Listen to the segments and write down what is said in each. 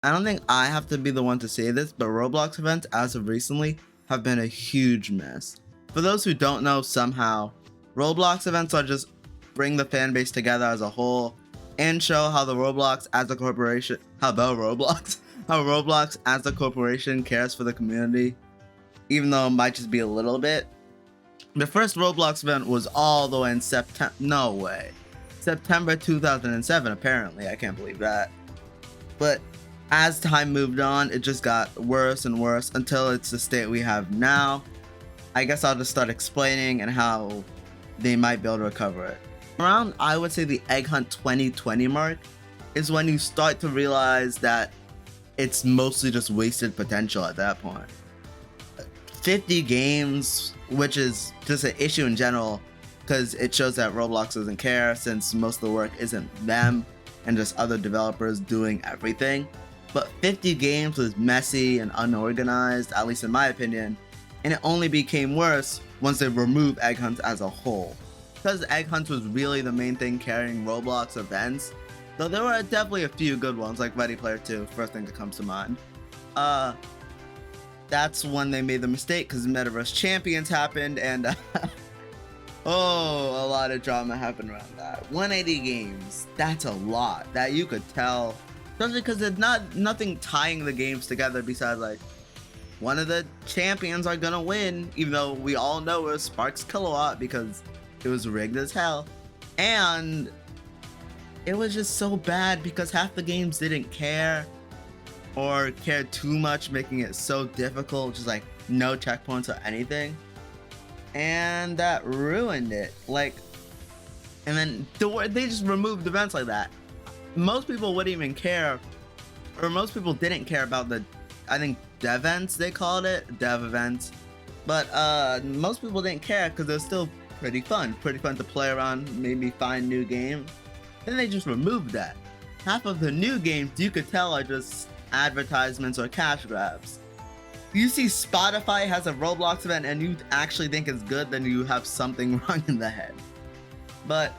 I don't think I have to be the one to say this, but Roblox events as of recently have been a huge mess. For those who don't know, somehow, Roblox events are just bring the fan base together as a whole and show how Roblox as a corporation as a corporation cares for the community, even though it might just be a little bit. The first Roblox event was all the way in September 2007, apparently. I can't believe that. But as time moved on, it just got worse and worse until it's the state we have now. I guess I'll just start explaining and how they might be able to recover it. Around, I would say, the Egg Hunt 2020 mark is when you start to realize that it's mostly just wasted potential at that point. 50 games, which is just an issue in general, because it shows that Roblox doesn't care, since most of the work isn't them and just other developers doing everything. But 50 games was messy and unorganized, at least in my opinion, and it only became worse once they removed Egg Hunts as a whole. Because Egg Hunts was really the main thing carrying Roblox events, though there were definitely a few good ones, like Ready Player 2, first thing that comes to mind. That's when they made the mistake, because Metaverse Champions happened, and a lot of drama happened around that. 180 games, that's a lot. That you could tell, especially because there's nothing tying the games together besides like one of the champions are gonna win, even though we all know it was Sparks Kilowatt because it was rigged as hell. And it was just so bad because half the games didn't care or cared too much, making it so difficult, just like no checkpoints or anything. And that ruined it. Like, and then they just removed events like that. Most people wouldn't even care, or most people didn't care about the, I think, dev events they called it, dev events. But most people didn't care because they're still pretty fun to play around, maybe find new games. Then they just removed that. Half of the new games you could tell are just advertisements or cash grabs. You see Spotify has a Roblox event and you actually think it's good, then you have something wrong in the head. But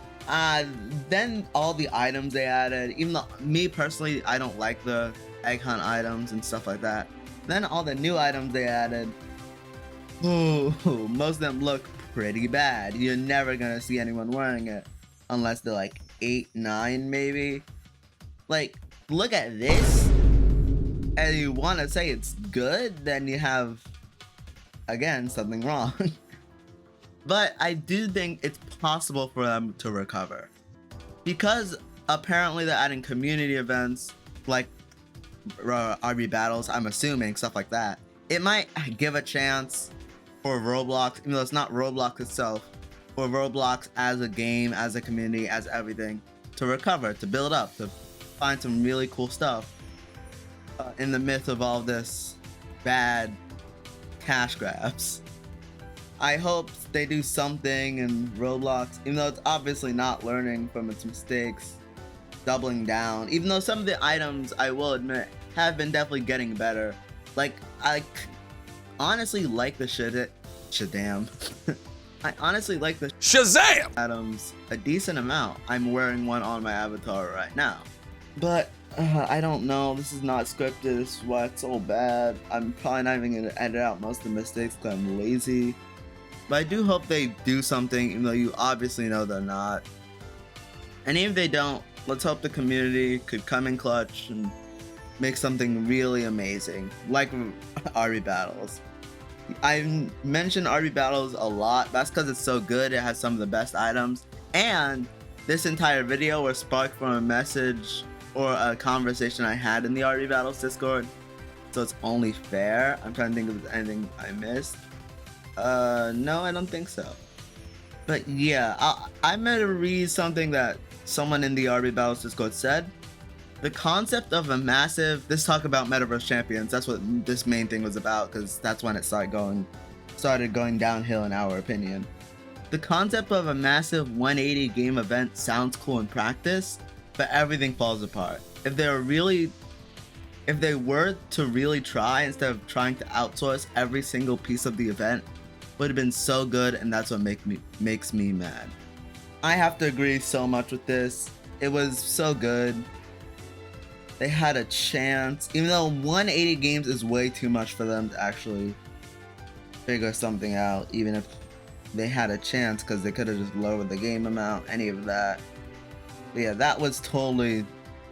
then all the items they added, even though me personally, I don't like the Egg Hunt items and stuff like that. Then all the new items they added, most of them look pretty bad. You're never gonna see anyone wearing it unless they're like 8, 9 maybe. Like, look at this and you want to say it's good, then you have, again, something wrong. But I do think it's possible for them to recover, because apparently they're adding community events like RB battles, I'm assuming, stuff like that. It might give a chance for Roblox, even though it's not Roblox itself, for Roblox as a game, as a community, as everything, to recover, to build up, to find some really cool stuff in the midst of all this bad cash grabs. I hope they do something in Roblox, even though it's obviously not learning from its mistakes, doubling down, even though some of the items, I will admit, have been definitely getting better. Like, I honestly like the Shazam. I honestly like the Shazam items a decent amount. I'm wearing one on my avatar right now. But I don't know, this is not scripted, this is why it's so bad. I'm probably not even gonna edit out most of the mistakes because I'm lazy. But I do hope they do something, even though you obviously know they're not. And even if they don't, let's hope the community could come in clutch and make something really amazing, like RB Battles. I mentioned RB Battles a lot, that's because it's so good, it has some of the best items. And this entire video was sparked from a message or a conversation I had in the RB Battles Discord, so it's only fair. I'm trying to think if there's anything I missed. No, I don't think so. But yeah, I'm gonna read something that someone in the RB Battles Discord said. The concept of a massive, this talk about Metaverse Champions, that's what this main thing was about, because that's when it started going downhill in our opinion. The concept of a massive 180 game event sounds cool in practice, but everything falls apart. If they were to really try, instead of trying to outsource every single piece of the event, would have been so good, and that's what makes me mad. I have to agree so much with this. It was so good. they had a chance, even though 180 games is way too much for them to actually figure something out, even if they had a chance, because they could have just lowered the game amount, any of that. But yeah, that was totally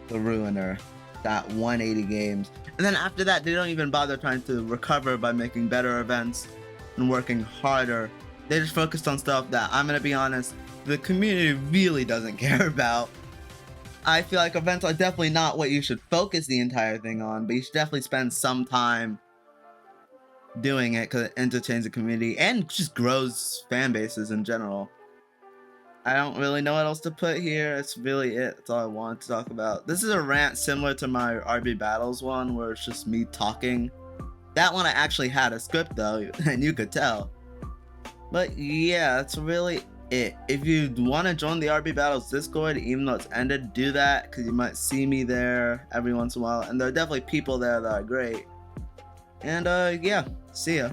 the ruiner, that 180 games. And then after that, they don't even bother trying to recover by making better events and working harder. They just focused on stuff that, I'm gonna be honest, the community really doesn't care about. I feel like events are definitely not what you should focus the entire thing on, but you should definitely spend some time doing it because it entertains the community and just grows fan bases in general. I don't really know what else to put here. It's really it. That's all I wanted to talk about. This is a rant similar to my RB Battles one, where it's just me talking. That one I actually had a script though, and you could tell. But yeah, that's really it. If you want to join the RB Battles Discord, even though it's ended, do that, because you might see me there every once in a while. And there are definitely people there that are great. And yeah, see ya.